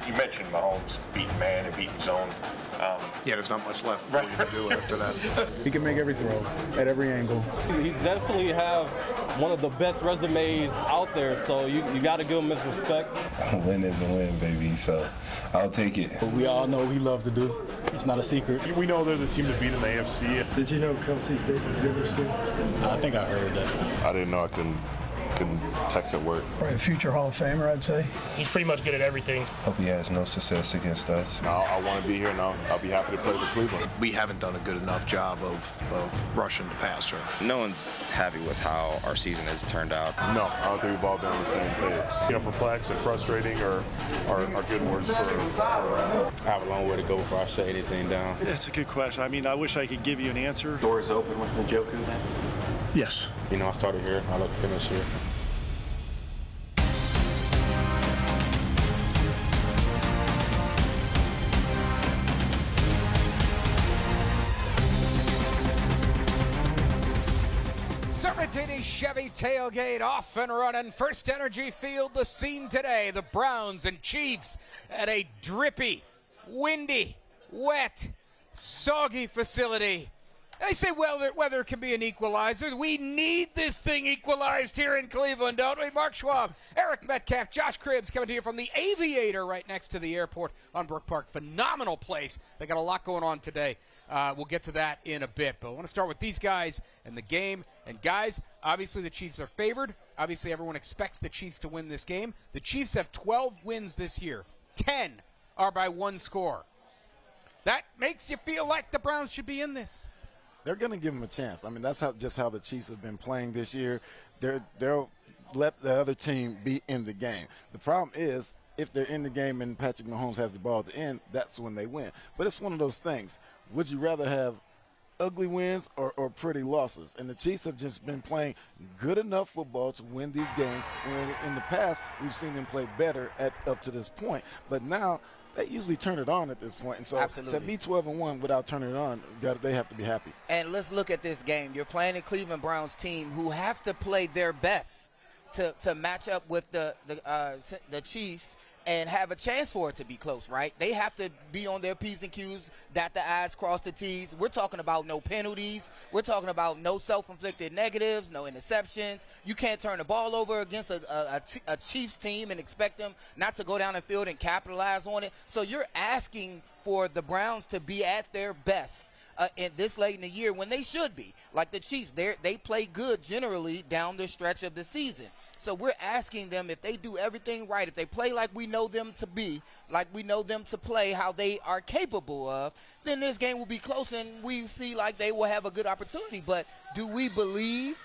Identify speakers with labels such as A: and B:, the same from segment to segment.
A: You mentioned Mahomes beating man and beating zone.
B: Yeah, there's not much left for you to do after that.
C: He can make every throw at every angle.
D: He definitely have one of the best resumes out there, so you got to give him his respect.
E: A win is a win, baby, so I'll take it.
C: We all know what he loves to do. It's not a secret.
F: We know they're the team to beat in the AFC.
G: Did you know Kelsey's dating River School?
C: I think I heard that.
F: I didn't know I couldn't text at work.
H: Probably a future Hall of Famer, I'd say.
I: He's pretty much good at everything.
E: Hope he has no success against us.
F: I want to be here, and I'll be happy to play for Cleveland.
B: We haven't done a good enough job of rushing the passer.
J: No one's happy with how our season has turned out.
F: No, I don't think we've all been on the same page. Perplexed and frustrating are good words for
D: I have a long way to go before I shut anything down.
G: That's a good question. I mean, I wish I could give you an answer.
A: Doors open with Njoku then?
G: Yes.
D: I started here. I look to finish here.
K: Serpentini Chevy tailgate off and running. First Energy Field, the scene today. The Browns and Chiefs at a drippy, windy, wet, soggy facility. They say, well, weather can be an equalizer. We need this thing equalized here in Cleveland, don't we? Mark Schwab, Eric Metcalf, Josh Cribbs coming to you from the Aviator right next to the airport on Brook Park. Phenomenal place. They got a lot going on today. We'll get to that in a bit. But I want to start with these guys and the game. And guys, obviously the Chiefs are favored. Obviously everyone expects the Chiefs to win this game. The Chiefs have 12 wins this year. 10 are by one score. That makes you feel like the Browns should be in this.
L: They're going to give them a chance. I mean, that's just how the Chiefs have been playing this year. They'll let the other team be in the game. The problem is, if they're in the game and Patrick Mahomes has the ball at the end, that's when they win. But it's one of those things. Would you rather have ugly wins or pretty losses? And the Chiefs have just been playing good enough football to win these games. And in the past, we've seen them play better up to this point. But now, they usually turn it on at this point. And so
M: Absolutely.
L: to be 12-1 without turning it on, they have to be happy.
M: And let's look at this game. You're playing a Cleveland Browns team who have to play their best to match up with the Chiefs and have a chance for it to be close, right? They have to be on their P's and Q's, dot the I's, cross the T's. We're talking about no penalties. We're talking about no self-inflicted negatives, no interceptions. You can't turn the ball over against a Chiefs team and expect them not to go down the field and capitalize on it. So you're asking for the Browns to be at their best in this late in the year when they should be. Like the Chiefs, they play good generally down the stretch of the season. So we're asking them, if they do everything right, if they play like we know them to be, like we know them to play, how they are capable of, then this game will be close and we see like they will have a good opportunity. But do we believe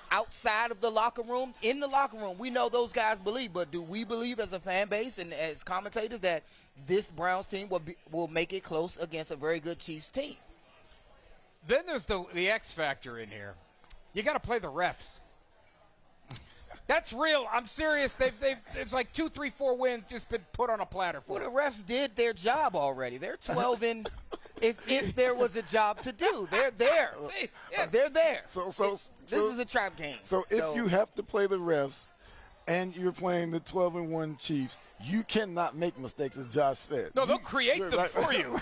M: outside of the locker room? In the locker room, we know those guys believe, but do we believe as a fan base and as commentators that this Browns team will make it close against a very good Chiefs team?
K: Then there's the X factor in here. You got to play the refs. That's real. I'm serious. It's like 2, 3, 4 wins just been put on a platter for them.
M: Well, the refs did their job already. They're 12 in. If there was a job to do, they're there.
K: See, yeah.
M: They're there.
L: This
M: is a trap game.
L: So if you have to play the refs and you're playing the 12-1 Chiefs, you cannot make mistakes, as Josh said.
K: No, they'll create them for you.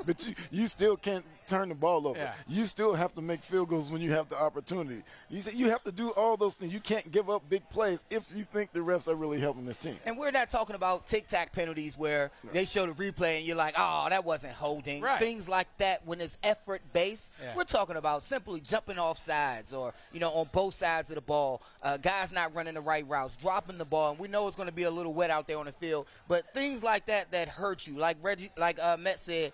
L: But you still can't turn the ball over.
K: Yeah.
L: You still have to make field goals when you have the opportunity. You have to do all those things. You can't give up big plays if you think the refs are really helping this team.
M: And we're not talking about tic-tac penalties where they show the replay and you're like, oh, that wasn't holding.
K: Right.
M: Things like that when it's effort-based.
K: Yeah.
M: We're talking about simply jumping off sides or, on both sides of the ball, guys not running the right routes, dropping the ball. And we know it's going to be a little wet out there on the field. But things like that hurt you. Like Matt said,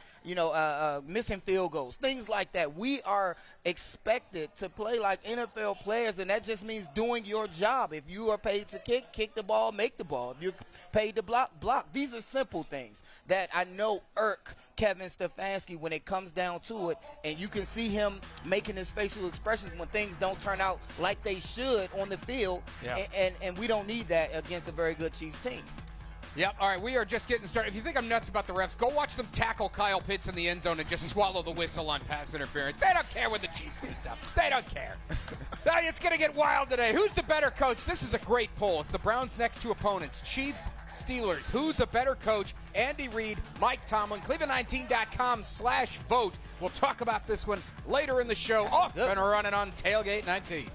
M: missing field goals. Things like that. We are expected to play like NFL players, and that just means doing your job. If you are paid to kick the ball, make the ball. If you're paid to block. These are simple things that I know irk Kevin Stefanski when it comes down to it, and you can see him making his facial expressions when things don't turn out like they should on the field,
K: yeah.
M: and we don't need that against a very good Chiefs team.
K: Yep. All right, we are just getting started. If you think I'm nuts about the refs, go watch them tackle Kyle Pitts in the end zone and just swallow the whistle on pass interference. They don't care when the Chiefs do stuff. They don't care. It's going to get wild today. Who's the better coach? This is a great poll. It's the Browns' next two opponents, Chiefs, Steelers. Who's a better coach? Andy Reid, Mike Tomlin, Cleveland19.com/vote. We'll talk about this one later in the show. Off and running on Tailgate 19.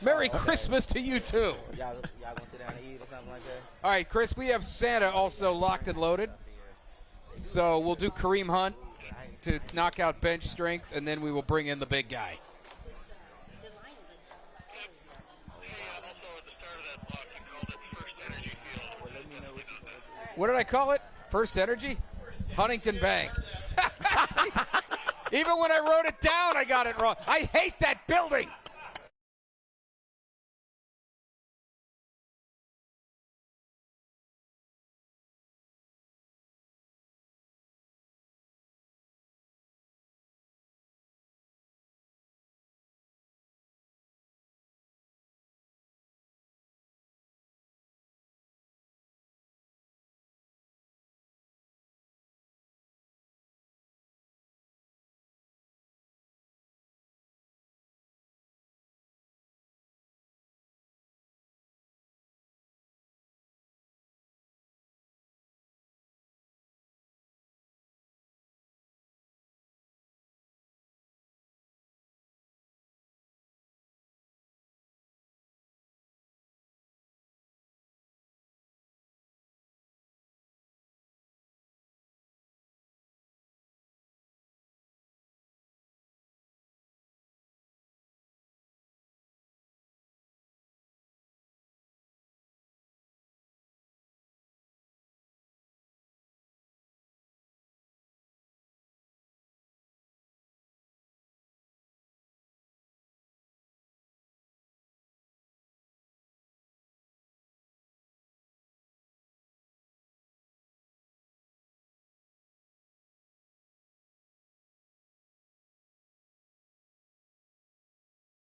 K: Merry Christmas to you, too.
M: Y'all gonna sit down and eat or something like that?
K: All right, Chris, we have Santa also locked and loaded. So we'll do Kareem Hunt to knock out bench strength, and then we will bring in the big guy. What did I call it? First Energy? Huntington Bank. Even when I wrote it down, I got it wrong. I hate that building.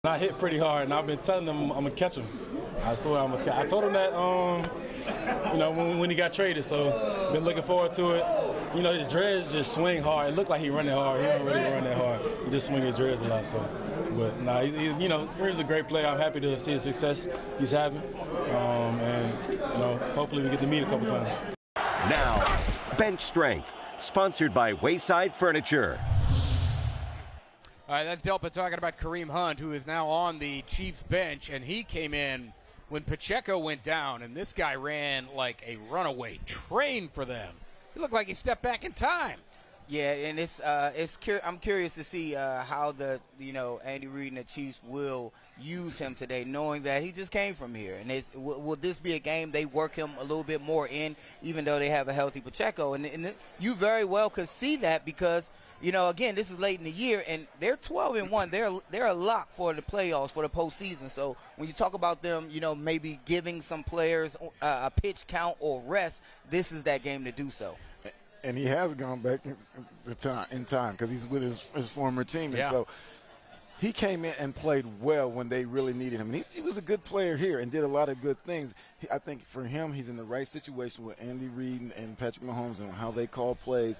C: I hit pretty hard, and I've been telling him I'm gonna catch him. I swear I'm gonna catch. I told him that, when he got traded. So been looking forward to it. You know, his dreads just swing hard. It looked like he running hard. He don't really run that hard. He just swing his dreads a lot. So, but nah, Kareem's a great player. I'm happy to see the success he's having, and hopefully we get to meet a couple times.
I: Now, bench strength, sponsored by Wayside Furniture.
K: All right, that's Delpa talking about Kareem Hunt, who is now on the Chiefs bench, and he came in when Pacheco went down, and this guy ran like a runaway train for them. He looked like he stepped back in time.
M: Yeah, and I'm curious to see how Andy Reid and the Chiefs will use him today, knowing that he just came from here. And will this be a game they work him a little bit more in, even though they have a healthy Pacheco? And you very well could see that because, again, this is late in the year, and they're 12-1. They're a lock for the playoffs, for the postseason. So when you talk about them, maybe giving some players a pitch count or rest, this is that game to do so.
L: And he has gone back in time because he's with his former team.
K: Yeah.
L: And so he came in and played well when they really needed him. And he was a good player here and did a lot of good things. I think for him, he's in the right situation with Andy Reid and Patrick Mahomes and how they call plays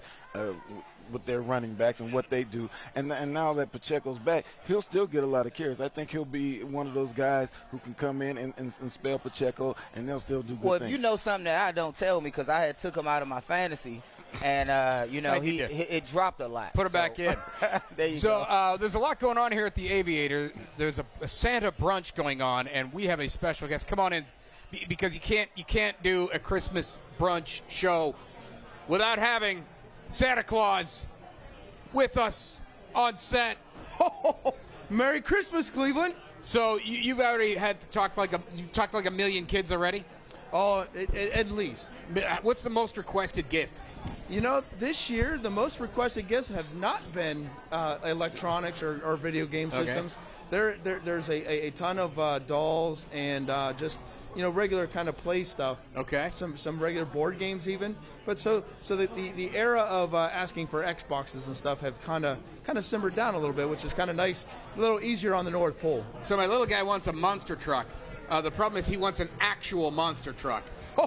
L: with their running backs and what they do. And now that Pacheco's back, he'll still get a lot of carries. I think he'll be one of those guys who can come in and spell Pacheco, and they'll still do good things.
M: Well, if you know something that I don't, tell me, because I had took him out of my fantasy, and, it dropped a lot.
K: Put it back in.
M: There you go.
K: There's a lot going on here at the Aviator. There's a Santa brunch going on, and we have a special guest. Come on in. because you can't do a Christmas brunch show without having Santa Claus with us on set.
N: Merry Christmas, Cleveland.
K: So you've already had to talk you've talked like a million kids already?
N: Oh, at least.
K: What's the most requested gift?
N: You know, this year the most requested gifts have not been electronics or video game systems. There's a ton of dolls and just regular kind of play stuff.
K: Okay.
N: Some regular board games even. But so the era of asking for Xboxes and stuff have kind of simmered down a little bit, which is kind of nice. A little easier on the North Pole.
K: So my little guy wants a monster truck. The problem is he wants an actual monster truck,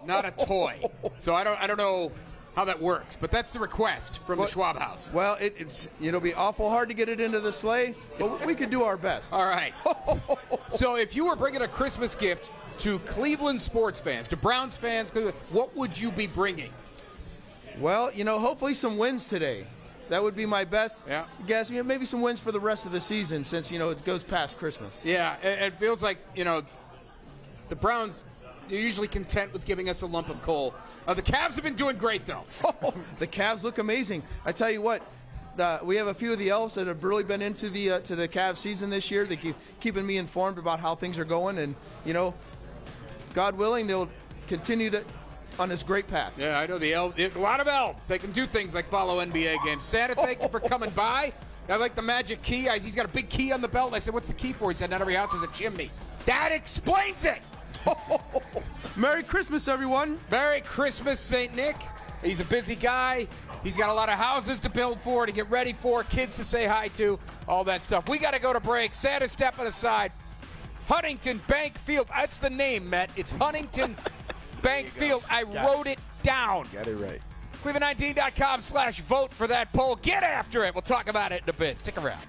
K: not a toy. So I don't know how that works, but that's the request from the Schwab house.
N: Well, it'll be awful hard to get it into the sleigh, but we could do our best.
K: All right. So if you were bringing a Christmas gift to Cleveland sports fans, to Browns fans, what would you be bringing?
N: Well, hopefully some wins today. That would be my best guess. Maybe some wins for the rest of the season since, it goes past Christmas.
K: Yeah, it feels like, the Browns, they're usually content with giving us a lump of coal. The Cavs have been doing great, though.
N: The Cavs look amazing. I tell you what, we have a few of the elves that have really been into the Cavs season this year. They keep keeping me informed about how things are going, and God willing, they'll continue on this great path.
K: Yeah, I know the elves. A lot of elves. They can do things like follow NBA games. Santa, thank you for coming by. I like the magic key. He's got a big key on the belt. I said, "What's the key for?" He said, "Not every house has a chimney." That explains it.
N: Merry Christmas, everyone.
K: Merry Christmas, St. Nick. He's a busy guy. He's got a lot of houses to build for, to get ready for, kids to say hi to, all that stuff. We got to go to break. Santa's stepping aside. Huntington Bank Field. That's the name, Matt. It's Huntington Bank Field. I wrote it down.
L: Got it right.
K: Cleveland19.com/vote for that poll. Get after it. We'll talk about it in a bit. Stick around.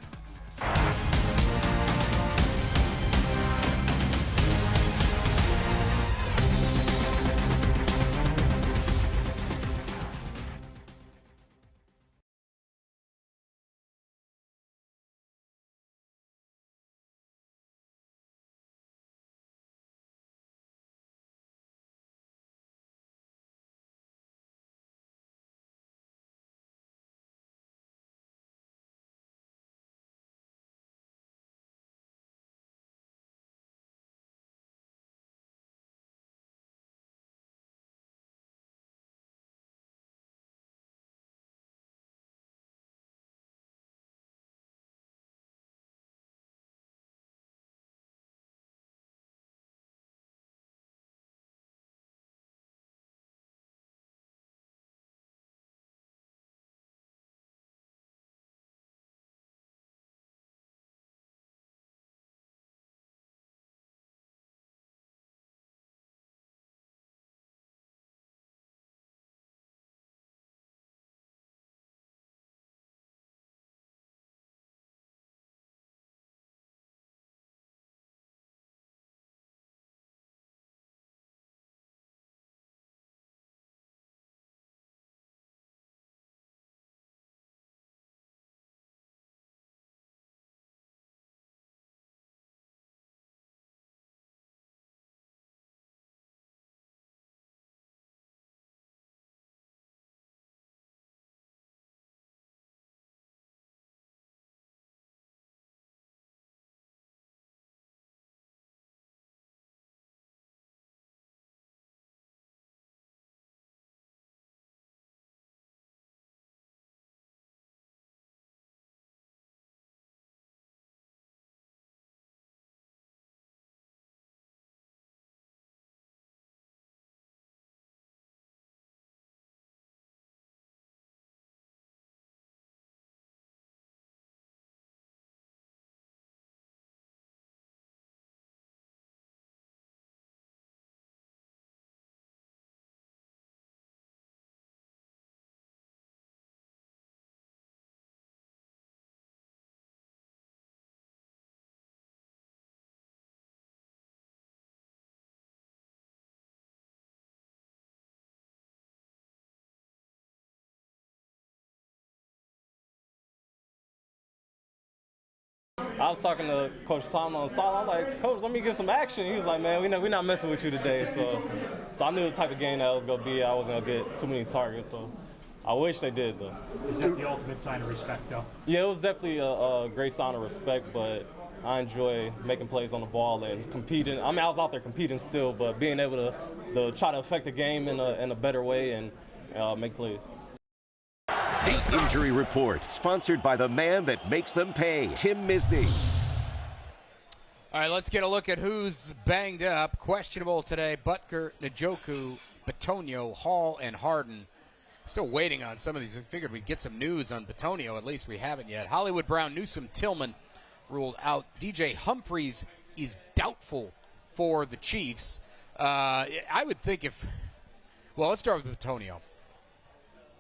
D: I was talking to Coach Tom on the side. I'm like, Coach, let me get some action. He was like, man, we're not messing with you today. So I knew the type of game that was going to be. I wasn't going to get too many targets. So I wish they did, though.
O: Is that the ultimate sign of respect, though?
D: Yeah, it was definitely a great sign of respect, but I enjoy making plays on the ball and competing. I mean, I was out there competing still, but being able to try to affect the game in a better way and make plays.
I: The Injury Report, sponsored by the man that makes them pay, Tim Misney.
K: All right, let's get a look at who's banged up. Questionable today: Butker, Njoku, Bitonio, Hall, and Harden. Still waiting on some of these. I figured we'd get some news on Bitonio. At least we haven't yet. Hollywood Brown, Newsome, Tillman ruled out. DJ Humphries is doubtful for the Chiefs. I would think let's start with Bitonio.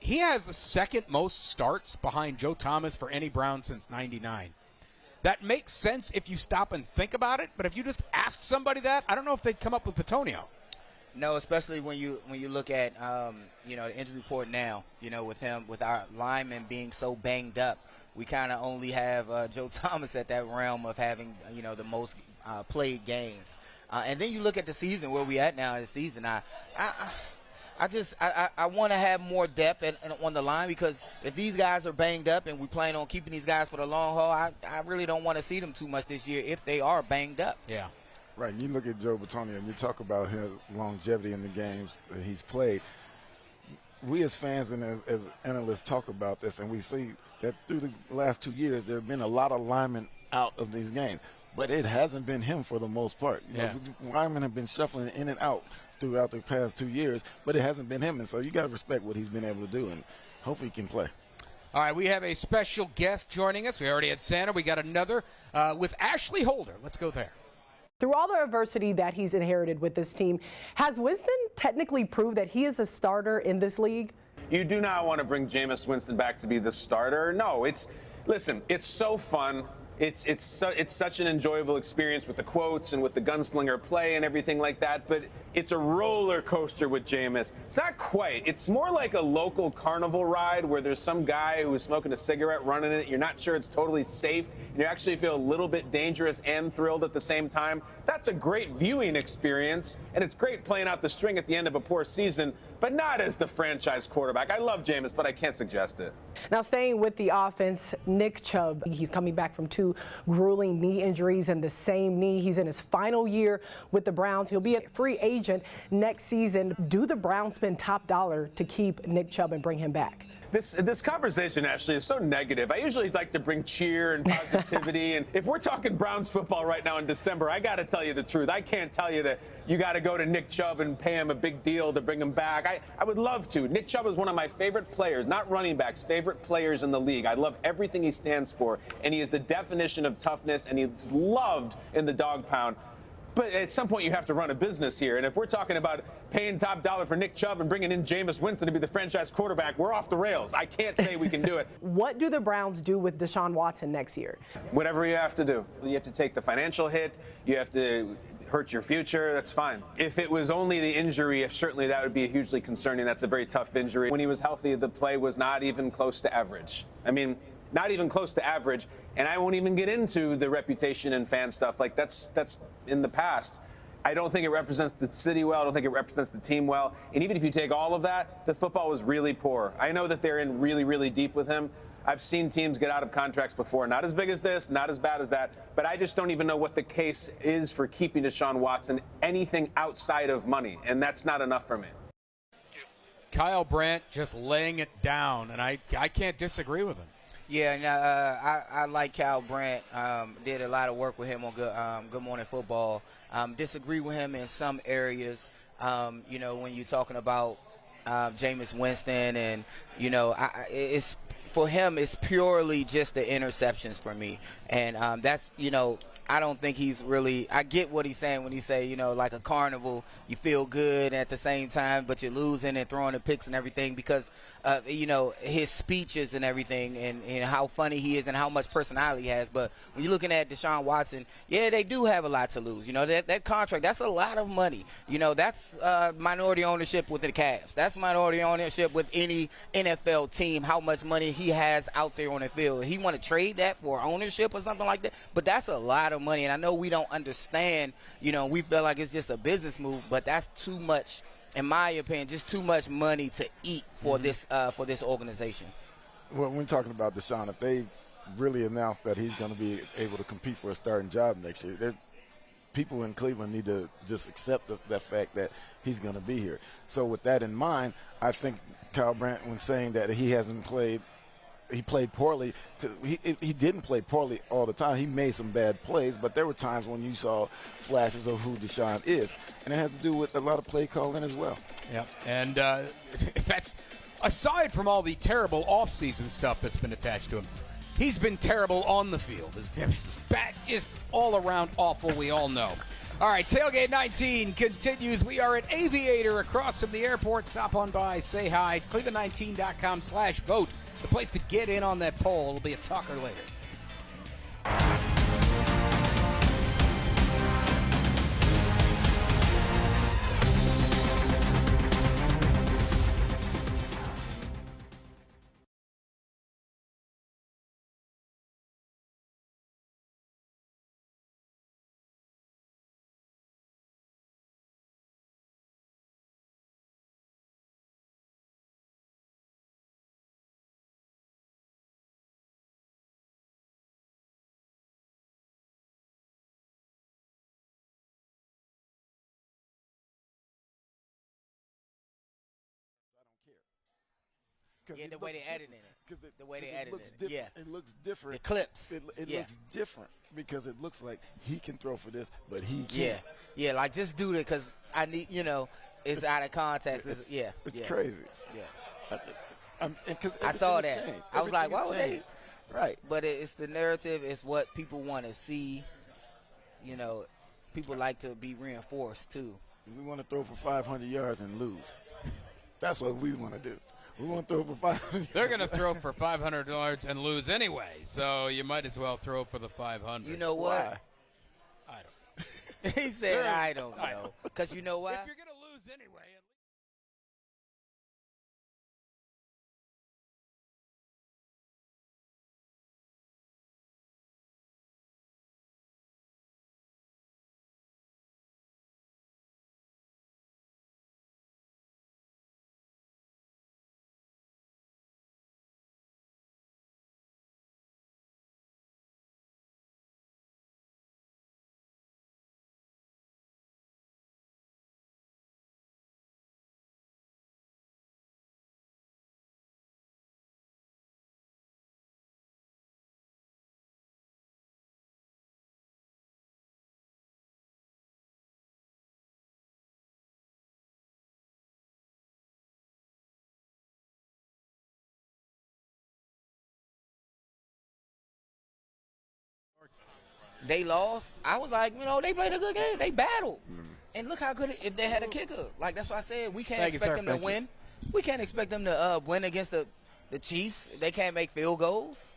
K: He has the second most starts behind Joe Thomas for any Brown since '99. That makes sense if you stop and think about it, but if you just ask somebody that, I don't know if they'd come up with Bitonio.
M: No, especially when you look at the injury report now. With our linemen being so banged up, we kind of only have Joe Thomas at that realm of having the most played games. And then you look at the season where we at now in the season. I want to have more depth on the line, because if these guys are banged up and we plan on keeping these guys for the long haul, I really don't want to see them too much this year if they are banged up.
K: Yeah.
L: Right, and you look at Joe Bitonio and you talk about his longevity in the games that he's played. We as fans and as analysts talk about this, and we see that through the last 2 years there have been a lot of linemen out of these games. But it hasn't been him for the most part. Linemen have been shuffling in and out throughout the past 2 years, but it hasn't been him. And so you got to respect what he's been able to do, and hopefully he can play.
K: All right, we have a special guest joining us. We already had Santa. We got another with Ashley Holder. Let's go there.
P: Through all the adversity that he's inherited with this team, has Winston technically proved that he is a starter in this league?
Q: You do not want to bring Jameis Winston back to be the starter. No, listen, it's so fun. It's such an enjoyable experience with the quotes and with the gunslinger play and everything like that, but it's a roller coaster with Jameis. It's not quite. It's more like a local carnival ride where there's some guy who's smoking a cigarette running it. You're not sure it's totally safe, and you actually feel a little bit dangerous and thrilled at the same time. That's a great viewing experience, and it's great playing out the string at the end of a poor season, but not as the franchise quarterback. I love Jameis, but I can't suggest it.
P: Now, staying with the offense, Nick Chubb, he's coming back from 2 grueling knee injuries in the same knee. He's in his final year with the Browns. He'll be a free agent next season. Do the Browns spend top dollar to keep Nick Chubb and bring him back?
Q: This conversation actually is so negative. I usually like to bring cheer and positivity. And if we're talking Browns football right now in December, I got to tell you the truth. I can't tell you that you got to go to Nick Chubb and pay him a big deal to bring him back. I would love to. Nick Chubb is one of my favorite players, not running backs, favorite players in the league. I love everything he stands for. And he is the definition of toughness, and he's loved in the dog pound. But at some point, you have to run a business here. And if we're talking about paying top dollar for Nick Chubb and bringing in Jameis Winston to be the franchise quarterback, we're off the rails. I can't say we can do it.
P: What do the Browns do with Deshaun Watson next year?
Q: Whatever you have to do. You have to take the financial hit. You have to hurt your future. That's fine. If it was only the injury, certainly that would be hugely concerning. That's a very tough injury. When he was healthy, the play was not even close to average. I mean, not even close to average. And I won't even get into the reputation and fan stuff. Like, that's in the past. I don't think it represents the city well. I don't think it represents the team well. And even if you take all of that, the football was really poor. I know that they're in really, really deep with him. I've seen teams get out of contracts before. Not as big as this, not as bad as that. But I just don't even know what the case is for keeping Deshaun Watson anything outside of money. And that's not enough for me.
K: Kyle Brandt just laying it down, and I can't disagree with him.
M: Yeah, and I like Kyle Brandt. Did a lot of work with him on Good Morning Football. Disagree with him in some areas. When you're talking about Jameis Winston, and it's for him, it's purely just the interceptions for me, and that's I don't think he's really – I get what he's saying when he say, you know, like a carnival, you feel good at the same time, but you're losing and throwing the picks and everything because, you know, his speeches and everything and how funny he is and how much personality he has. But when you're looking at Deshaun Watson, yeah, they do have a lot to lose. You know, that contract, that's a lot of money. You know, that's minority ownership with the Cavs. That's minority ownership with any NFL team, how much money he has out there on the field. He want to trade that for ownership or something like that, but that's a lot of money. And I know we don't understand, you know, we feel like it's just a business move, but that's too much, in my opinion, just too much money to eat for this organization.
L: Well, when talking about Deshaun, if they really announce that he's going to be able to compete for a starting job next year, people in Cleveland need to just accept the fact that he's going to be here. So with that in mind, I think Kyle Brandt, when saying that he hasn't played, he played poorly. He didn't play poorly all the time. He made some bad plays, but there were times when you saw flashes of who Deshaun is, and it had to do with a lot of play calling as well.
K: Yep, and that's aside from all the terrible offseason stuff that's been attached to him. He's been terrible on the field. It's bad, just all around awful, we all know. All right, Tailgate 19 continues. We are at Aviator across from the airport. Stop on by, say hi. Cleveland19.com/vote. The place to get in on that poll. It'll be a talker later. Yeah, the way they edited it. The way they edited it. Yeah.
L: It looks different.
M: The clips.
L: It looks different because it looks like he can throw for this, but he can't.
M: Yeah. Yeah, like just do it because I need, you know, it's out of context. It's
L: crazy.
M: Yeah.
L: I
M: saw that.
L: Changed.
M: I was like, why would they?
L: Right.
M: But it's the narrative. It's what people want to see. You know, people like to be reinforced, too.
L: We want to throw for 500 yards and lose. That's what we want to do. We want to throw for 500.
K: They're going to throw for 500 yards and lose anyway, so you might as well throw for the 500.
M: You know what?
K: Why? I don't.
M: He said, I don't know. Because you know what?
K: If you're going to lose anyway.
M: They lost. I was like, you know, they played a good game. They battled. And look how good if they had a kicker. Like, that's why I said we can't expect them to win. We can't expect them to win against the Chiefs. They can't make field goals.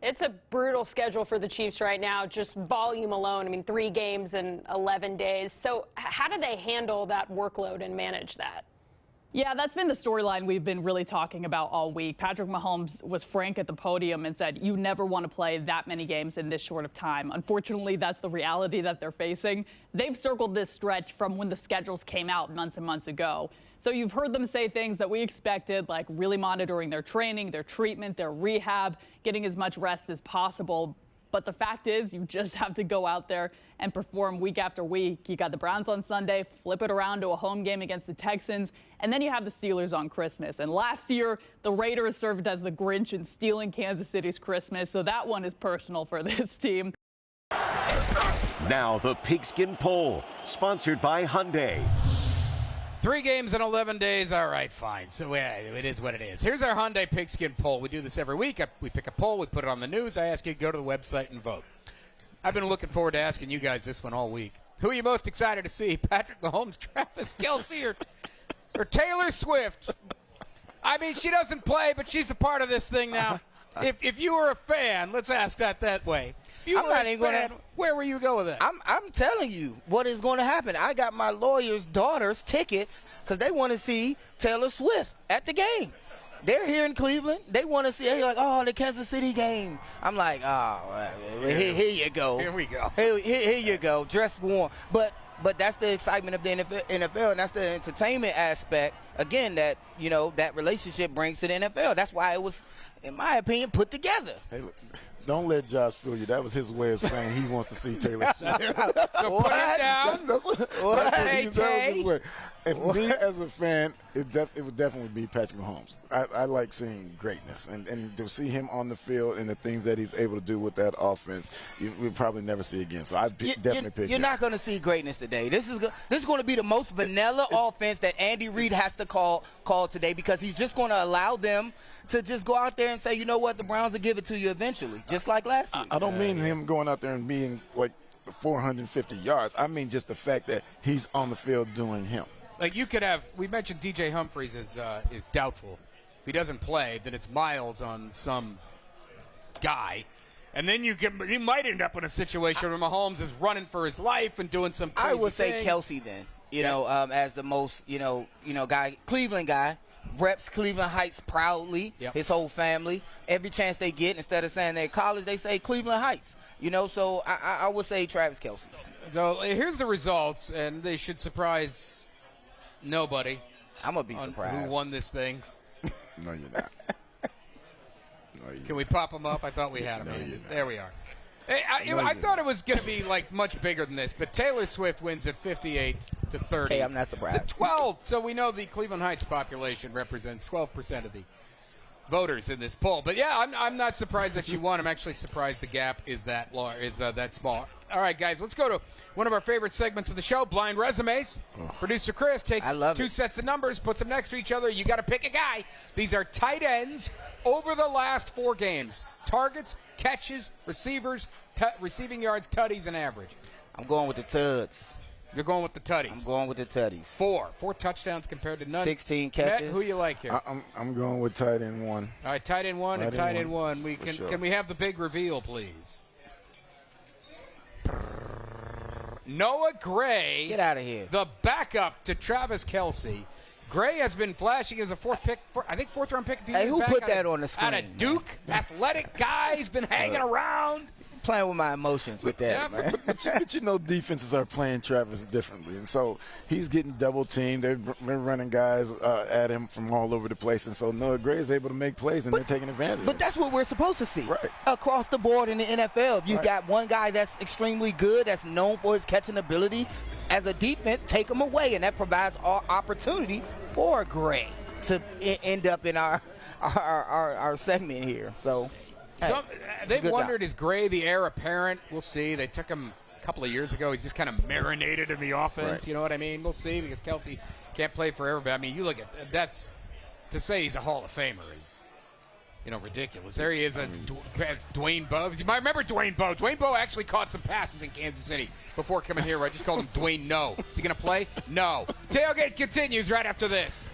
R: It's a brutal schedule for the Chiefs right now, just volume alone. I mean, 3 games in 11 days. So how do they handle that workload and manage that?
S: Yeah, that's been the storyline we've been really talking about all week. Patrick Mahomes was frank at the podium and said, you never want to play that many games in this short of time. Unfortunately, that's the reality that they're facing. They've circled this stretch from when the schedules came out months and months ago. So you've heard them say things that we expected, like really monitoring their training, their treatment, their rehab, getting as much rest as possible. But the fact is, you just have to go out there and perform week after week. You got the Browns on Sunday, flip it around to a home game against the Texans, and then you have the Steelers on Christmas. And last year, the Raiders served as the Grinch in stealing Kansas City's Christmas, so that one is personal for this team.
I: Now the Pigskin Poll, sponsored by Hyundai.
K: 3 games in 11 days. All right, fine. So it is what it is. Here's our Hyundai Pigskin poll. We do this every week. We pick a poll. We put it on the news. I ask you to go to the website and vote. I've been looking forward to asking you guys this one all week. Who are you most excited to see? Patrick Mahomes, Travis Kelce, or Taylor Swift? I mean, she doesn't play, but she's a part of this thing now. If you were a fan, let's ask that way.
M: I'm not even going to.
K: Where will you go with that?
M: I'm telling you what is going to happen. I got my lawyer's daughter's tickets because they want to see Taylor Swift at the game. They're here in Cleveland. They want to see. They're like, oh, the Kansas City game. I'm like, oh, here you go.
K: Here we go.
M: Here you go. Dress warm. But that's the excitement of the NFL, and that's the entertainment aspect. Again, that that relationship brings to the NFL. That's why it was, in my opinion, put together.
L: Hey, look, don't let Josh fool you. That was his way of saying he wants to see Taylor Swift.
K: So put it down.
L: That's what
K: Hey,
L: that was his way. If
M: What?
L: me as a fan, it would definitely be Patrick Mahomes. I like seeing greatness, and to see him on the field and the things that he's able to do with that offense, we'll probably never see again. So I'd definitely pick him.
M: You're not going to see greatness today. This is going to be the most vanilla offense that Andy Reid has to call today, because he's just going to allow them to just go out there and say, you know what, the Browns will give it to you eventually, just like last week.
L: I don't mean him going out there and being like 450 yards. I mean just the fact that he's on the field doing him.
K: Like you could have, we mentioned DJ Humphries is doubtful. If he doesn't play, then it's Miles on some guy. And then you might end up in a situation where Mahomes is running for his life and doing some crazy
M: I would say
K: thing.
M: Kelce then, as the most, guy, Cleveland guy. Reps Cleveland Heights proudly, his whole family. Every chance they get, instead of saying they're college, they say Cleveland Heights. So I would say Travis Kelce.
K: So here's the results, and they should surprise nobody.
M: I'm going to be surprised.
K: Who won this thing?
L: No, you're not.
K: Can we pop them up? I thought we had them.
L: No, you're not.
K: There we are. Hey, I thought it was going to be like much bigger than this, but Taylor Swift wins at 58-30.
M: Okay, I'm not surprised.
K: 12. So we know the Cleveland Heights population represents 12% of the voters in this poll. But yeah, I'm not surprised that she won. I'm actually surprised the gap is that that small. All right, guys, let's go to one of our favorite segments of the show, Blind Resumes. Producer Chris takes two sets of numbers, puts them next to each other. You got to pick a guy. These are tight ends over the last 4 games. Targets, catches, receivers, receiving yards, tutties, and average.
M: I'm going with the Tuds.
K: You're going with the tutties.
M: I'm going with the Tutties.
K: 4 touchdowns compared to none.
M: 16 catches.
K: Matt, who you like here?
L: I'm going with tight end 1.
K: All right, tight end 1 and tight end 1.
L: Sure.
K: Can we have the big reveal, please? Noah Gray.
M: Get out of here.
K: The backup to Travis Kelce. Gray has been flashing as a fourth round pick.
M: Hey, who put that on the screen?
K: Out of Duke, athletic guy. He's been hanging around.
M: Playing with my emotions with that, man.
L: But defenses are playing Travis differently, and so he's getting double teamed. They're running guys at him from all over the place, and so Noah Gray is able to make plays, and they're taking advantage.
M: But that's what we're supposed to see
L: right
M: across the board in the NFL. If you got one guy that's extremely good, that's known for his catching ability, as a defense, take him away, and that provides opportunity for Gray to end up in our segment here. So.
K: They've wondered, is Gray the heir apparent? We'll see. They took him a couple of years ago. He's just kind of marinated in the offense.
L: Right.
K: You know what I mean? We'll see, because Kelce can't play forever. But, I mean, you look at that's to say he's a Hall of Famer is, ridiculous. There he is, Dwayne Bowe. You might remember Dwayne Bowe. Dwayne Bowe actually caught some passes in Kansas City before coming here. I just called him Dwayne No. Is he going to play? No. Tailgate continues right after this.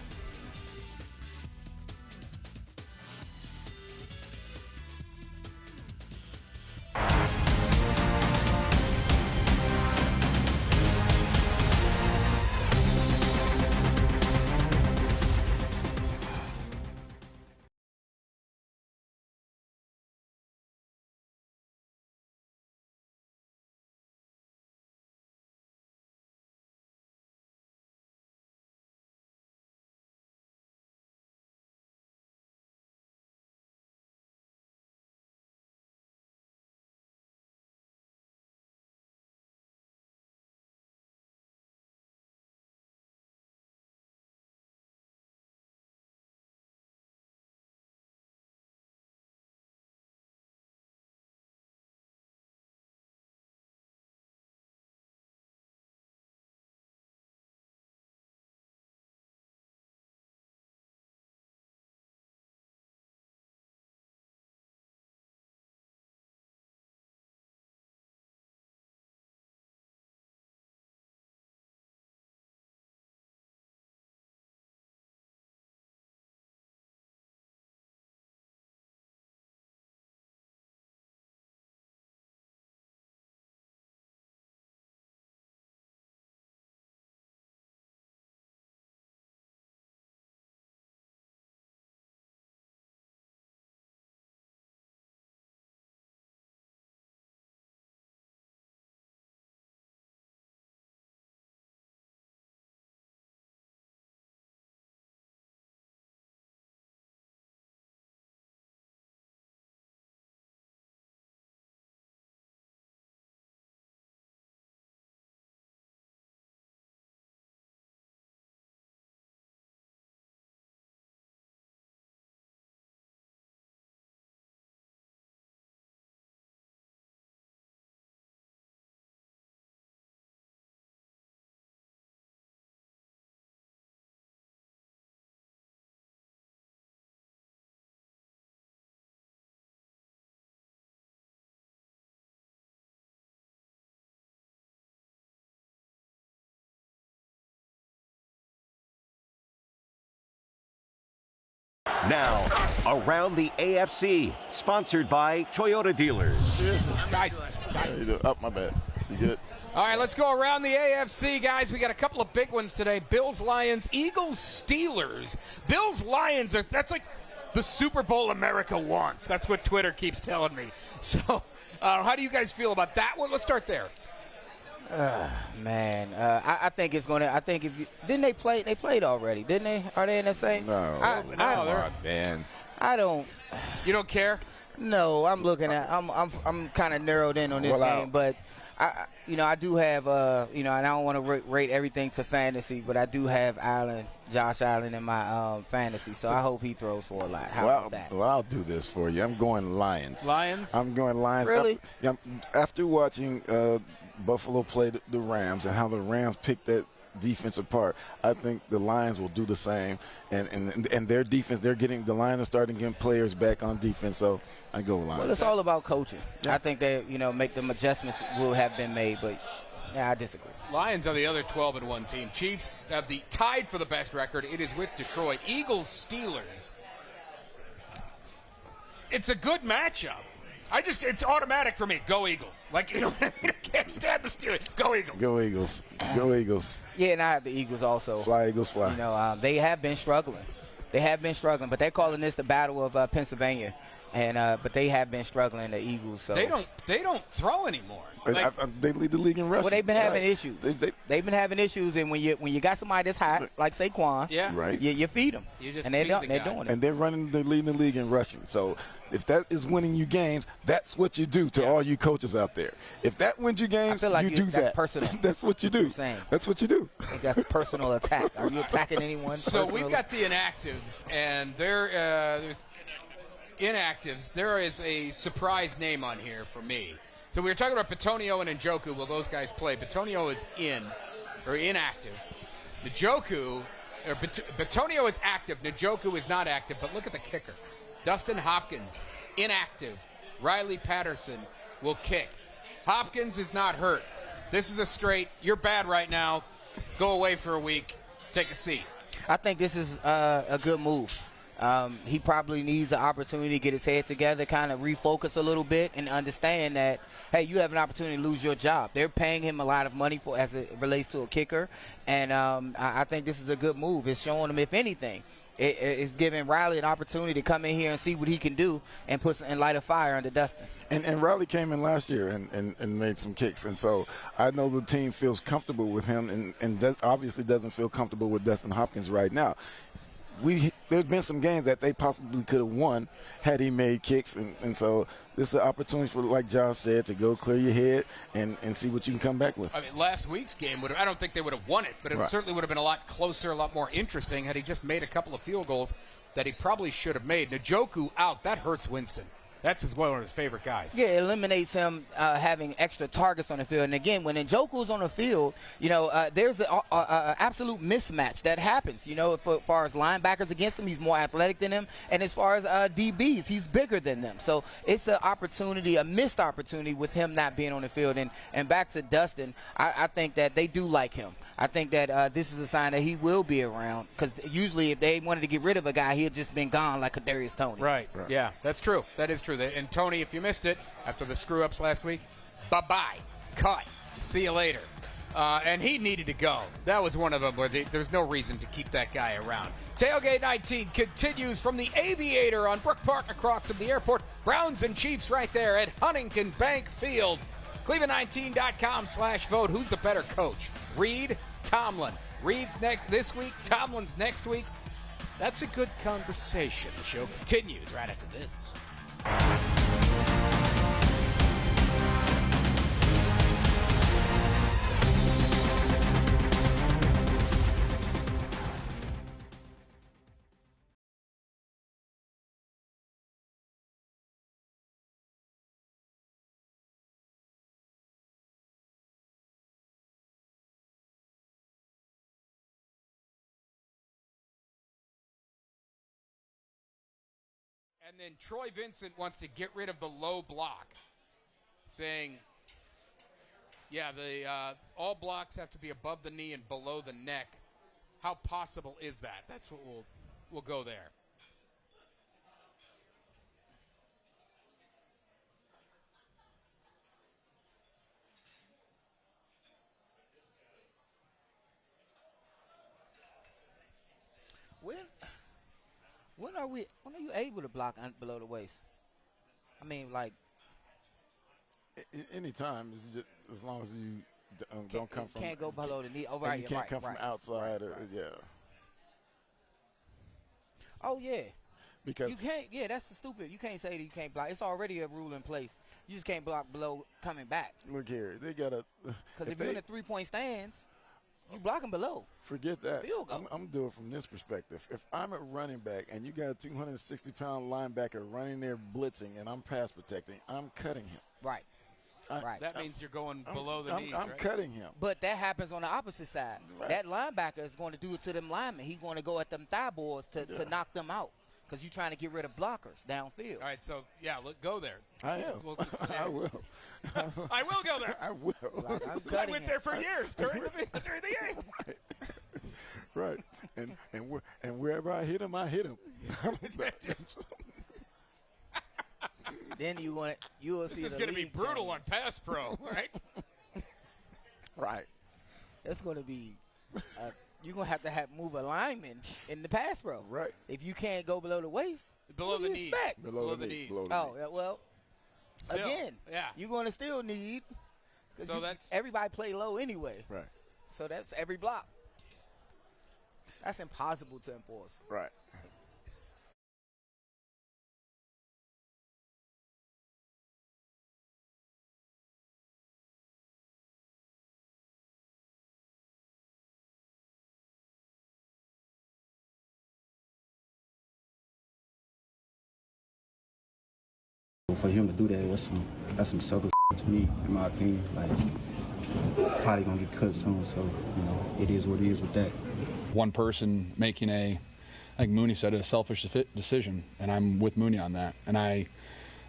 I: Now, around the AFC, sponsored by Toyota dealers.
K: Guys.
L: Oh, my bad. You good?
K: All right, let's go around the AFC, guys. We got a couple of big ones today. Bills, Lions, Eagles, Steelers. Bills, Lions, that's like the Super Bowl America wants. That's what Twitter keeps telling me. So how do you guys feel about that one? Let's start there.
M: Man, I think it's going to – I think if you – didn't they play – they played already, didn't they? Are they in the same?
L: No. Man.
M: I don't
K: – You don't care?
M: No, I'm looking at – I'm kind of narrowed in on this game, but – I do have, and I don't want to rate everything to fantasy, but I do have Josh Allen in my fantasy, so I hope he throws for a lot. How about that?
L: Well, I'll do this for you. I'm going Lions.
K: Lions?
L: I'm going Lions.
M: Really?
L: After watching Buffalo play the Rams and how the Rams picked that defense apart, I think the Lions will do the same. And their defense, the Lions are starting getting players back on defense, so I go Lions.
M: Well, it's all about coaching. Yeah. I think that, make them adjustments will have been made, but I disagree.
K: Lions are the other 12-1 team. Chiefs have the tied for the best record. It is with Detroit. Eagles, Steelers. It's a good matchup. It's automatic for me. Go Eagles. I can't stand the Steelers. Go Eagles.
L: Go Eagles. Go Eagles.
M: Yeah, and I have the Eagles also.
L: Fly, Eagles, fly.
M: They have been struggling. But they're calling this the Battle of Pennsylvania. But they have been struggling, the Eagles. So
K: they don't throw anymore.
L: They lead the league in rushing.
M: Well, they've been having issues. They've been having issues, and when you got somebody that's hot like Saquon,
L: right,
M: you feed them. They're doing it.
L: And they're leading the league in rushing. So if that is winning you games, that's what you do to all you coaches out there. If that wins you games, you do that.
M: Personal.
L: That's what you do. That's what you do.
M: I think that's personal attack. Are you attacking anyone?
K: So we've got the inactives, and they're inactives. There is a surprise name on here for me. So we were talking about Bitonio and Njoku. Will those guys play? Bitonio is inactive. Bitonio is active. Njoku is not active. But look at the kicker. Dustin Hopkins, inactive. Riley Patterson will kick. Hopkins is not hurt. This is a straight, you're bad right now. Go away for a week. Take a seat.
M: I think this is a good move. He probably needs the opportunity to get his head together, kind of refocus a little bit, and understand that, hey, you have an opportunity to lose your job. They're paying him a lot of money for as it relates to a kicker, and I think this is a good move. It's showing him, if anything, it's giving Riley an opportunity to come in here and see what he can do and light a fire under Dustin.
L: And Riley came in last year and made some kicks, and so I know the team feels comfortable with him and obviously doesn't feel comfortable with Dustin Hopkins right now. There's been some games that they possibly could have won had he made kicks, and so this is an opportunity for, like Josh said, to go clear your head and see what you can come back with.
K: I mean, last week's game I don't think they would have won it, but it certainly would have been a lot closer, a lot more interesting had he just made a couple of field goals that he probably should have made. Njoku out, that hurts Winston. That's one of his favorite guys.
M: Yeah, it eliminates him having extra targets on the field. And again, when Njoku's on the field, there's an absolute mismatch that happens. As far as linebackers against him, he's more athletic than him. And as far as DBs, he's bigger than them. So it's an opportunity, a missed opportunity with him not being on the field. And back to Dustin, I think that they do like him. I think that this is a sign that he will be around, because usually if they wanted to get rid of a guy, he had just been gone like Kadarius Toney.
K: Right. Yeah, that's true. That is true. And Tony, if you missed it after the screw-ups last week, bye-bye. Cut. See you later. And he needed to go. That was one of them where there's no reason to keep that guy around. Tailgate 19 continues from the Aviator on Brook Park across from the airport. Browns and Chiefs right there at Huntington Bank Field. Cleveland19.com/vote. Who's the better coach? Reed, Tomlin. Reed's next this week. Tomlin's next week. That's a good conversation. The show continues right after this. And then Troy Vincent wants to get rid of the low block, saying, all blocks have to be above the knee and below the neck. How possible is that? That's what we'll go there.
M: When are you able to block below the waist? I mean, like
L: anytime, as long as you don't come from.
M: Can't go below the knee. Oh,
L: and
M: right.
L: you can't come
M: right,
L: from outside. Yeah.
M: Oh yeah.
L: Because
M: you can't. Yeah, that's stupid. You can't say that you can't block. It's already a rule in place. You just can't block below coming back.
L: Look here, they gotta.
M: Because if you're in the 3-point stands, you blocking below.
L: Forget that.
M: Field goal.
L: I'm doing it from this perspective. If I'm a running back and you got a 260-pound linebacker running there blitzing and I'm pass protecting, I'm cutting him.
M: Right. Right.
K: That means you're going below the knees,
L: I'm
K: right?
L: cutting him.
M: But that happens on the opposite side.
L: Right.
M: That linebacker is going to do it to them linemen. He's going to go at them thigh boards to knock them out because you're trying to get rid of blockers downfield.
K: All right, so, go there.
L: I am. I will.
K: I will go there.
L: I will.
M: Like,
K: I went there for years during the game.
L: Right. And wherever I hit him, I hit him.
M: Then you will see
K: this is going to be brutal on Pass Pro, right?
L: Right.
M: It's going to be you're going to have move a lineman in the Pass Pro.
L: Right.
M: If you can't go below the waist.
K: Below the knee.
L: Below the knee.
M: Well,
K: still,
M: again, you're going to still need.
K: So that's
M: everybody play low anyway.
L: Right.
M: So that's every block. That's impossible to enforce.
L: Right.
T: For him to do that, that's some circus to me, in my opinion. Like, it's probably gonna get cut soon, so it is what it is with that.
U: One person making like Mooney said, a selfish decision, and I'm with Mooney on that. And I've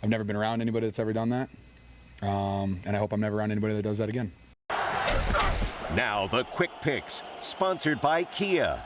U: never been around anybody that's ever done that, and I hope I'm never around anybody that does that again.
I: Now the Quick Picks, sponsored by Kia.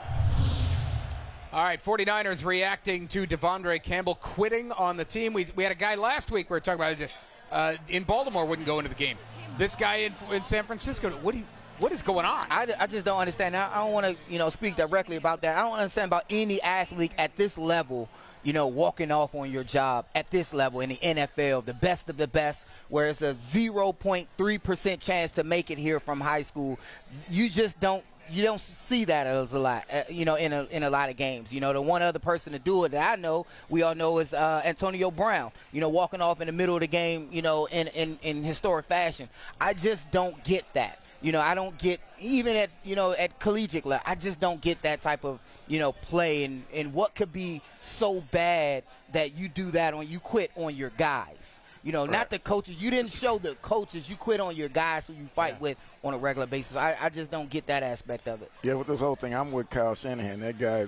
K: All right, 49ers reacting to Devondre Campbell quitting on the team. We had a guy last week we were talking about in Baltimore wouldn't go into the game. This guy in San Francisco, what is going on?
M: I just don't understand. I don't want to speak directly about that. I don't understand about any athlete at this level, walking off on your job at this level in the NFL, the best of the best, where it's a 0.3% chance to make it here from high school. You just don't. You don't see that as a lot, in a lot of games. The one other person to do it that I know, we all know, is Antonio Brown. Walking off in the middle of the game, in historic fashion. I just don't get that. I don't get, even at collegiate level, I just don't get that type of, play and what could be so bad that you do that you quit on your guys. Not the coaches. You didn't show the coaches. You quit on your guys who you fight with on a regular basis. I just don't get that aspect of it.
L: Yeah, with this whole thing, I'm with Kyle Shanahan. That guy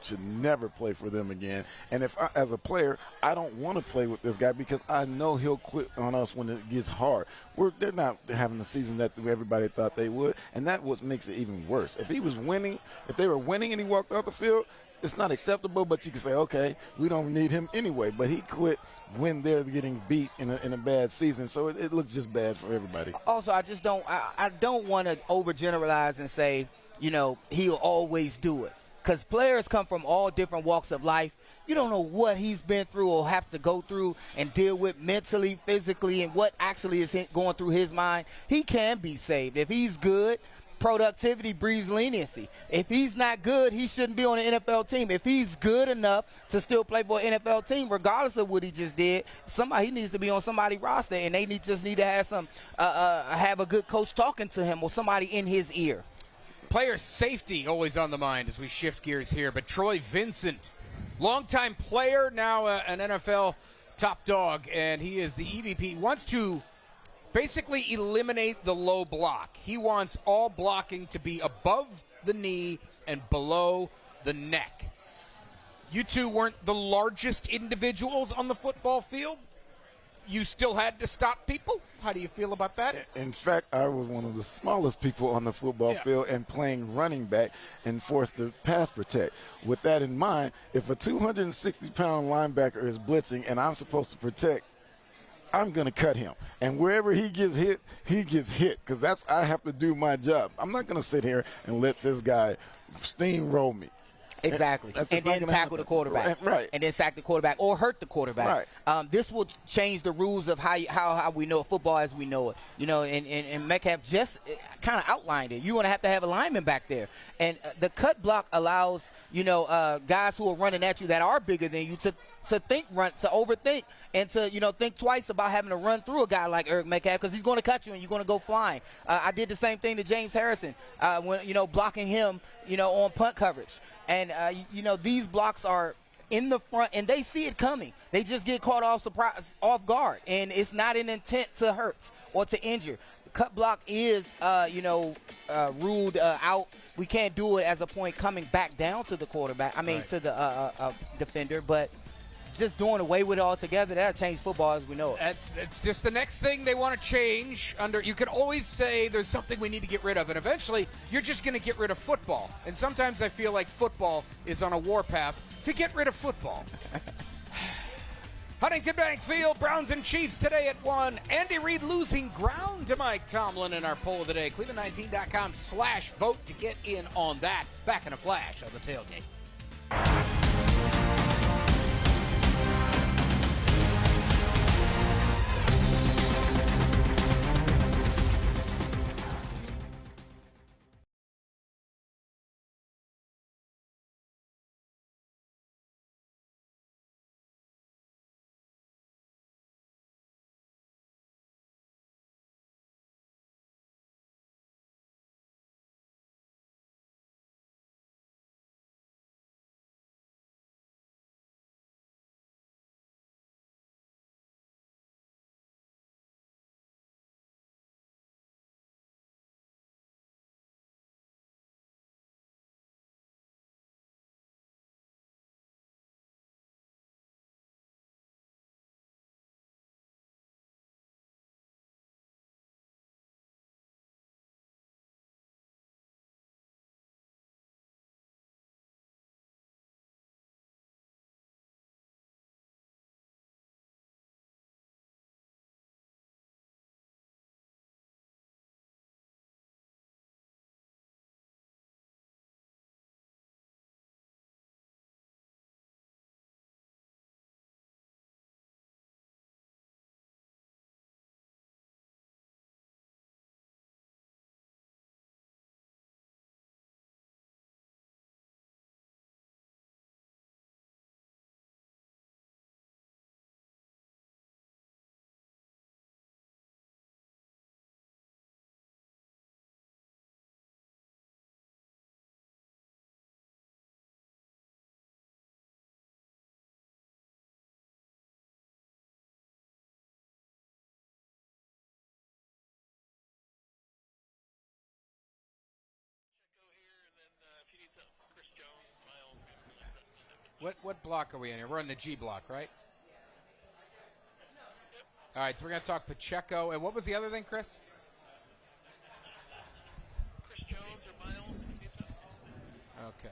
L: should never play for them again. And as a player, I don't want to play with this guy because I know he'll quit on us when it gets hard. They're not having the season that everybody thought they would, and that's what makes it even worse. If they were winning and he walked off the field, it's not acceptable, but you can say, okay, we don't need him anyway. But he quit when they're getting beat in a bad season, so it looks just bad for everybody.
M: Also, I don't want to overgeneralize and say, he'll always do it. Because players come from all different walks of life. You don't know what he's been through or have to go through and deal with mentally, physically, and what actually is going through his mind. He can be saved. If he's good, productivity breeds leniency. If he's not good, he shouldn't be on an NFL team. If he's good enough to still play for an NFL team, regardless of what he just did, he needs to be on somebody's roster, and they just need to have have a good coach talking to him or somebody in his ear.
K: Player safety always on the mind as we shift gears here, but Troy Vincent, longtime player, now an NFL top dog, and he is the EVP. He wants to basically eliminate the low block. He wants all blocking to be above the knee and below the neck. You two weren't the largest individuals on the football field. You still had to stop people. How do you feel about that?
L: In fact, I was one of the smallest people on the football field and playing running back and forced to pass protect. With that in mind, if a 260-pound linebacker is blitzing and I'm supposed to protect, I'm going to cut him. And wherever he gets hit because I have to do my job. I'm not going to sit here and let this guy steamroll me.
M: Exactly.
L: That's
M: And
L: not
M: then
L: gonna
M: tackle the
L: happen.
M: quarterback.
L: Right.
M: And then sack the quarterback or hurt the quarterback.
L: Right.
M: This will change the rules of how we know football as we know it. You know, and Metcalf just kind of outlined it. You're going to have a lineman back there. And the cut block allows, guys who are running at you that are bigger than you to overthink and to, think twice about having to run through a guy like Eric Metcalf because he's going to cut you and you're going to go flying. I did the same thing to James Harrison when, blocking him, on punt coverage. And, these blocks are in the front and they see it coming. They just get caught off guard. And it's not an intent to hurt or to injure. The cut block is, ruled out. We can't do it as a point coming back down to the quarterback. To the defender. But just doing away with it altogether, that'll change football as we know it.
K: It's just the next thing they want to change. You can always say there's something we need to get rid of, and eventually you're just going to get rid of football. And sometimes I feel like football is on a warpath to get rid of football. Huntington Bank Field, Browns and Chiefs today at 1. Andy Reid losing ground to Mike Tomlin in our poll of the day. Cleveland19.com/vote to get in on that. Back in a flash of the tailgate. What block are we in here? We're in the G block, right? All right, so we're going to talk Pacheco. And what was the other thing, Chris? Okay.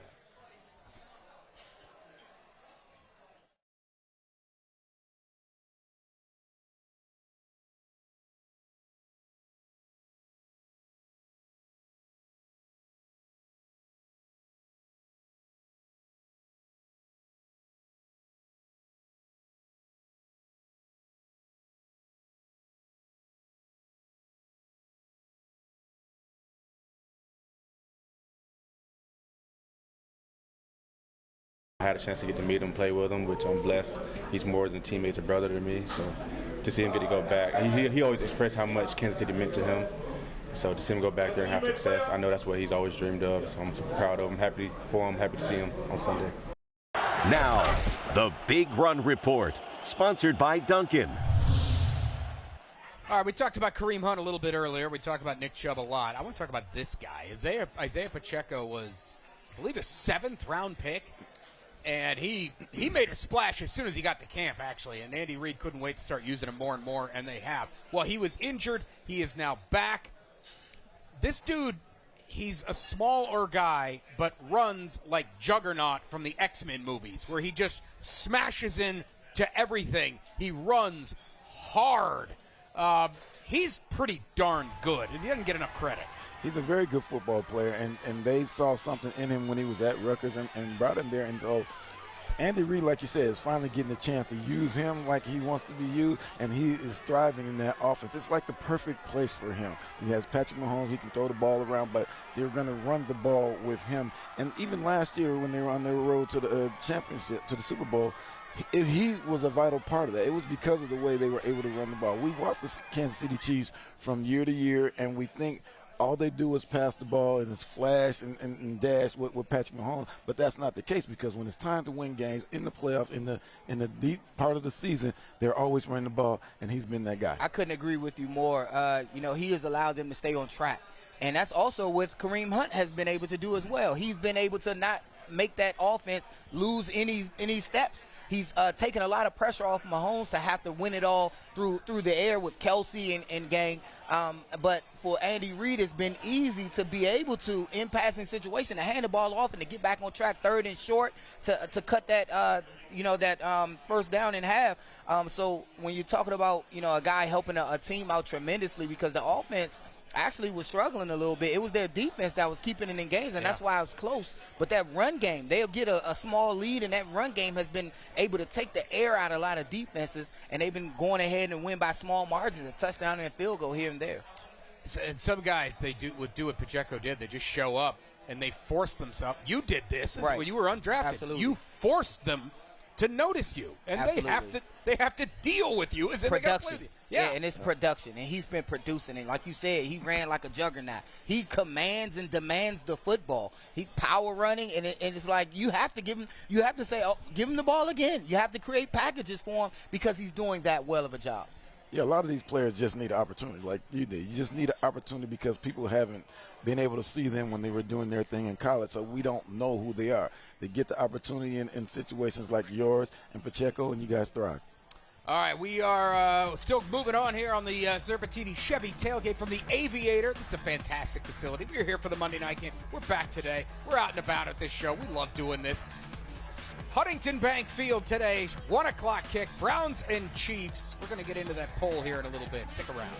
H: I had a chance to get to meet him, play with him, which I'm blessed. He's more than teammates, a brother to me. So to see him get to go back, he always expressed how much Kansas City meant to him. So to see him go back there and have success, I know that's what he's always dreamed of. So I'm so proud of him, happy for him, happy to see him on Sunday.
I: Now, the Big Run Report, sponsored by Dunkin'.
K: All right, we talked about Kareem Hunt a little bit earlier. We talked about Nick Chubb a lot. I want to talk about this guy. Isiah Pacheco was, I believe, a 7th-round pick. And he made a splash as soon as he got to camp, actually. And Andy Reid couldn't wait to start using him more and more, and they have. Well, he was injured. He is now back. This dude, he's a smaller guy, but runs like Juggernaut from the X-Men movies, where he just smashes into everything. He runs hard. He's pretty darn good, and he doesn't get enough credit.
L: He's a very good football player, and they saw something in him when he was at Rutgers and brought him there. And so Andy Reid, like you said, is finally getting a chance to use him like he wants to be used, and he is thriving in that offense. It's like the perfect place for him. He has Patrick Mahomes. He can throw the ball around, but they're going to run the ball with him. And even last year when they were on their road to the championship, to the Super Bowl, he was a vital part of that. It was because of the way they were able to run the ball. We watch the Kansas City Chiefs from year to year, and we think all they do is pass the ball and it's flash and dash with Patrick Mahomes, but that's not the case, because when it's time to win games in the playoffs, in the deep part of the season, they're always running the ball, and he's been that guy.
M: I couldn't agree with you more. He has allowed them to stay on track, and that's also what Kareem Hunt has been able to do as well. He's been able to not make that offense lose any steps. He's taken a lot of pressure off Mahomes to have to win it all through the air with Kelsey and gang. But for Andy Reid, it's been easy to be able to, in passing situation, to hand the ball off and to get back on track, third and short, to cut that first down in half. So when you're talking about a guy helping a team out tremendously, because the offense actually was struggling a little bit. It was their defense that was keeping it in games, and that's why it was close. But that run game, they'll get a small lead, and that run game has been able to take the air out of a lot of defenses, and they've been going ahead and win by small margins, a touchdown and a field goal here and there.
K: And some guys, would do what Pacheco did. They just show up, and they force themselves. You did this.
M: Right.
K: When you were undrafted.
M: Absolutely.
K: You forced them to notice you, and
M: Absolutely.
K: they have to deal with you as if they got to play with you.
M: Yeah, and it's production, and he's been producing. And like you said, he ran like a juggernaut. He commands and demands the football. He power running, and it's like you have to give him. You have to say, give him the ball again. You have to create packages for him because he's doing that well of a job.
L: Yeah, a lot of these players just need an opportunity like you did. You just need an opportunity because people haven't been able to see them when they were doing their thing in college, so we don't know who they are. They get the opportunity in situations like yours and Pacheco, and you guys thrive.
K: All right, we are still moving on here on the Zerpatini Chevy tailgate from the Aviator. This is a fantastic facility. We're here for the Monday night game. We're back today. We're out and about at this show. We love doing this. Huntington Bank Field today, 1 o'clock kick, Browns and Chiefs. We're going to get into that poll here in a little bit. Stick around.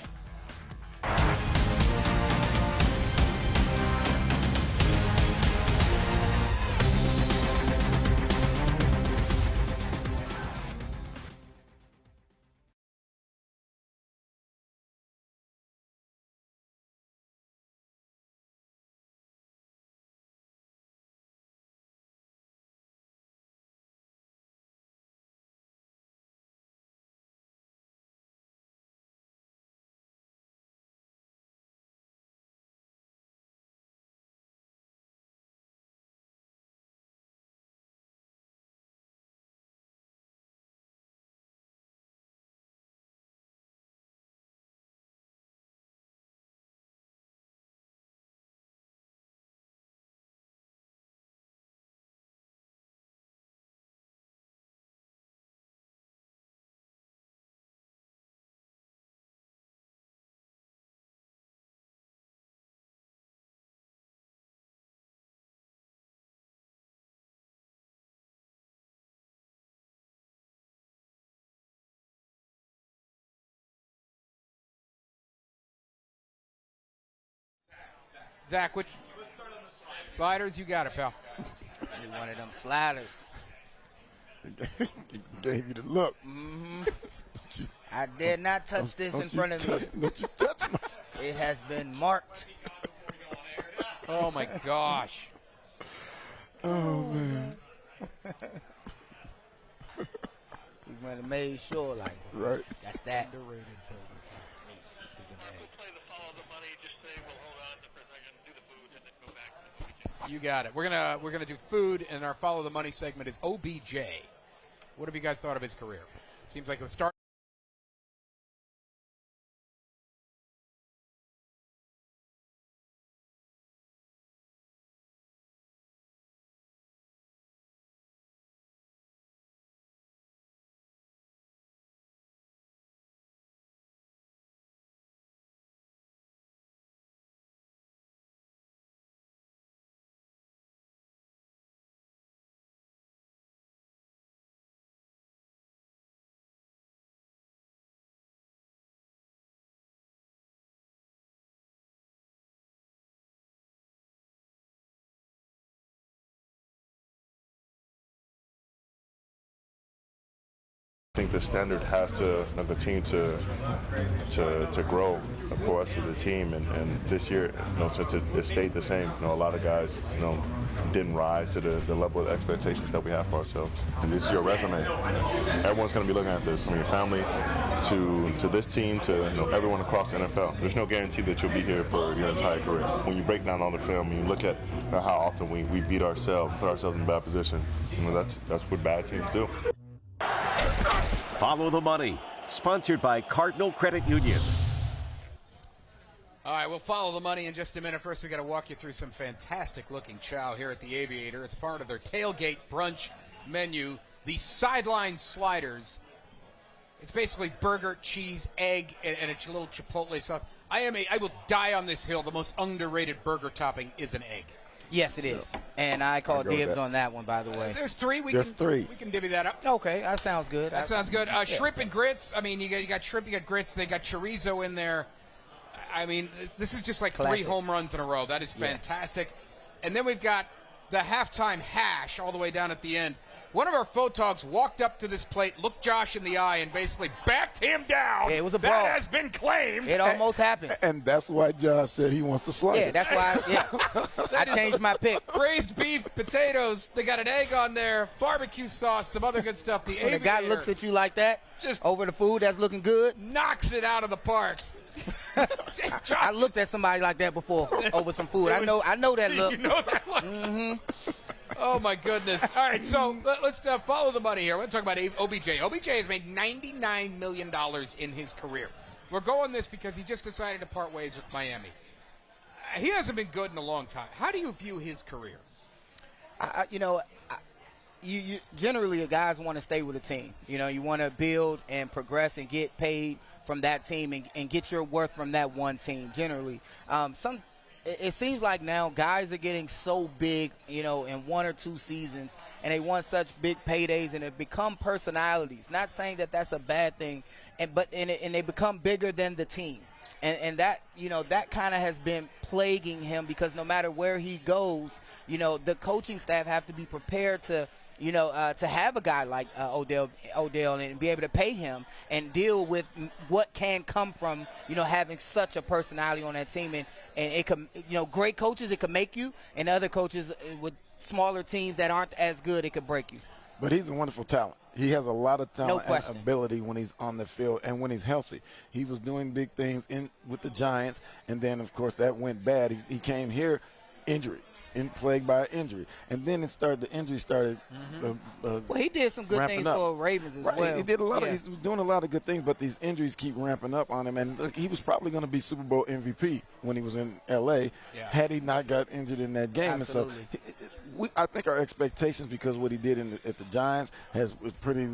K: Zach, which sliders you got it, pal?
M: Need one of them sliders.
L: Gave you the look.
M: Mm-hmm. I did not touch this in front of me.
L: Don't you touch my.
M: It has been marked.
K: Oh, my gosh.
L: Oh, man.
M: He went and made sure, like,
L: right.
M: That's that.
K: You got it. We're gonna do food, and our follow the money segment is OBJ. What have you guys thought of his career? It seems like it was start.
F: I think the standard has to continue to grow for us as a team, and this year, since it stayed the same, a lot of guys, didn't rise to the level of expectations that we have for ourselves. And this is your resume. Everyone's going to be looking at this, from your family to this team to everyone across the NFL. There's no guarantee that you'll be here for your entire career. When you break down all the film, and you look at how often we beat ourselves, put ourselves in a bad position, that's what bad teams do.
I: Follow the Money, sponsored by Cardinal Credit Union.
K: All right, we'll follow the money in just a minute. First, we got to walk you through some fantastic-looking chow here at the Aviator. It's part of their tailgate brunch menu, the sideline sliders. It's basically burger, cheese, egg, and a little chipotle sauce. I will die on this hill. The most underrated burger topping is an egg.
M: Yes, it is. And I call dibs on that one, by the way.
K: There's three. We can divvy that up.
M: Okay, that sounds good.
K: That sounds good. Shrimp and grits. I mean, you got shrimp, you got grits. They got chorizo in there. I mean, this is just like
M: Classic.
K: 3 home runs in a row. That is fantastic. And then we've got the halftime hash all the way down at the end. One of our photogs walked up to this plate, looked Josh in the eye, and basically backed him down.
M: Yeah, it was a brawl.
K: That has been claimed.
M: It almost happened.
L: And that's why Josh said he wants to slide.
M: Yeah, that's why. I changed my pick.
K: Braised beef, potatoes. They got an egg on there, barbecue sauce, some other good stuff.
M: When the guy looks at you like that,
K: just
M: over the food that's looking good,
K: knocks it out of the park.
M: I looked at somebody like that before over some food. I know that look.
K: You know that look.
M: Mm-hmm.
K: Oh, my goodness. All right, so let's follow the money here. We're going to talk about OBJ. OBJ has made $99 million in his career. We're going this because he just decided to part ways with Miami. He hasn't been good in a long time. How do you view his career?
M: You generally, guys want to stay with a team. You want to build and progress and get paid from that team and get your worth from that one team, generally. It seems like now guys are getting so big, in 1 or 2 seasons, and they want such big paydays, and it become personalities. Not saying that that's a bad thing, but they become bigger than the team, and that that kind of has been plaguing him, because no matter where he goes, the coaching staff have to be prepared to have a guy like Odell and be able to pay him and deal with what can come from, having such a personality on that team. And it can, great coaches, it can make you, and other coaches with smaller teams that aren't as good, it could break you.
L: But he's a wonderful talent. He has a lot of talent
M: No
L: and
M: question.
L: ability when he's on the field and when he's healthy. He was doing big things with the Giants, and then, of course, that went bad. He came here injury. Plagued by injury, and then the injury started.
M: Well, he did some good things for Ravens as well.
L: He did a lot. He was doing a lot of good things, but these injuries keep ramping up on him. And look, he was probably going to be Super Bowl MVP when he was in L.A. Had he not got injured in that game.
M: Absolutely.
L: And so, I think our expectations, because what he did at the Giants was pretty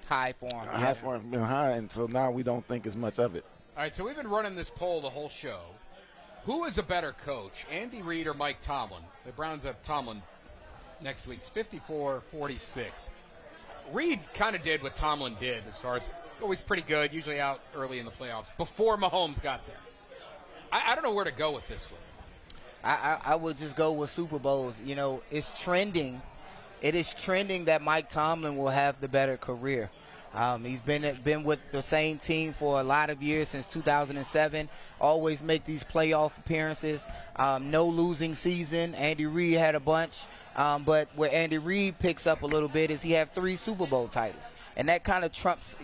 M: high for him.
L: High for him, high, and so now we don't think as much of it.
K: All right, so we've been running this poll the whole show. Who is a better coach, Andy Reid or Mike Tomlin? The Browns have Tomlin next week. It's 54-46. Reid kind of did what Tomlin did, as far as always pretty good, usually out early in the playoffs, before Mahomes got there. I don't know where to go with this one.
M: I would just go with Super Bowls. It's trending. It is trending that Mike Tomlin will have the better career. He's been with the same team for a lot of years, since 2007. Always make these playoff appearances. No losing season. Andy Reid had a bunch. But where Andy Reid picks up a little bit is he have 3 Super Bowl titles. And that kind of trumps,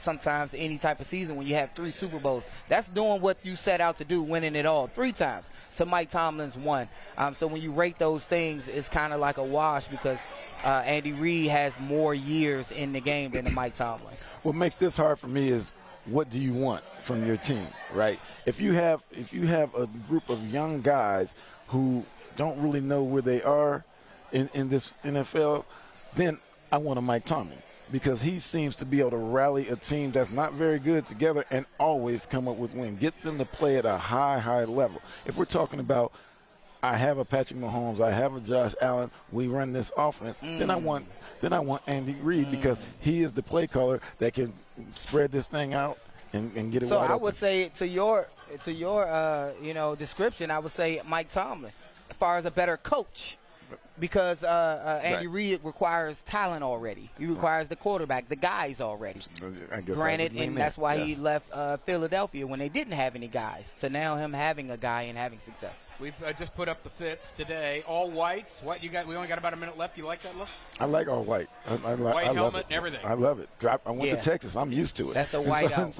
M: sometimes any type of season when you have 3 Super Bowls. That's doing what you set out to do, winning it all 3 times. To Mike Tomlin's 1. So when you rate those things, it's kind of like a wash, because Andy Reid has more years in the game than Mike Tomlin.
L: What makes this hard for me is, what do you want from your team, right? If you have a group of young guys who don't really know where they are in this NFL, then I want a Mike Tomlin, because he seems to be able to rally a team that's not very good together and always come up with wins. Get them to play at a high level. If we're talking about, I have a Patrick Mahomes, I have a Josh Allen, we run this offense, then I want Andy Reid, because he is the play caller that can spread this thing out and get it
M: so
L: wide
M: I
L: open.
M: would say, to your description, I would say Mike Tomlin, as far as a better coach. because Andy Reid requires talent already. He requires the quarterback, the guys already.
L: I guess
M: Granted, and that's why he
L: yes.
M: left Philadelphia when they didn't have any guys. So now him having a guy and having success.
K: We've just put up the fits today. All whites. What you got? We only got about a minute left. You like that look?
L: I like all white. I
K: White
L: love
K: helmet
L: it.
K: and everything.
L: I love it. I went to Texas. I'm used to it.
M: That's the white out.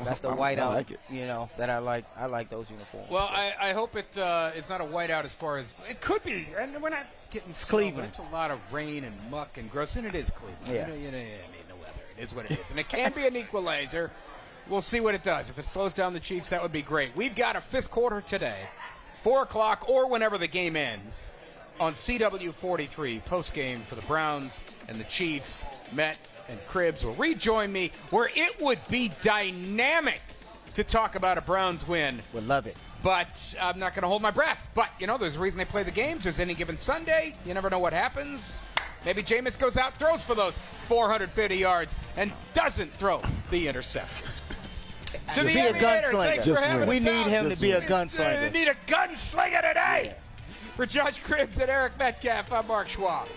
L: That's
M: the white out.
L: like it.
M: You know that I like. I like those uniforms.
K: Well, I hope it's not a whiteout as far as it could be, and we're not getting snow,
M: Cleveland.
K: but it's a lot of rain and muck and gross, and it is Cleveland.
M: Yeah.
K: You need the weather. It is what it is, and it can be an equalizer. We'll see what it does. If it slows down the Chiefs, that would be great. We've got a fifth quarter today, 4 o'clock or whenever the game ends, on CW 43 post game for the Browns and the Chiefs. Met and Cribbs will rejoin me, where it would be dynamic to talk about a Browns win.
M: Would love it.
K: But I'm not going to hold my breath. But, there's a reason they play the games. There's any given Sunday. You never know what happens. Maybe Jameis goes out, throws for those 450 yards, and doesn't throw the interception. To the
M: Be a
K: Aviator,
M: gunslinger.
K: thanks for having
M: We
K: us
M: need
K: out.
M: him to be a
K: We
M: gunslinger.
K: need a gunslinger today. For Josh Cribbs and Eric Metcalf, I'm Mark Schwab.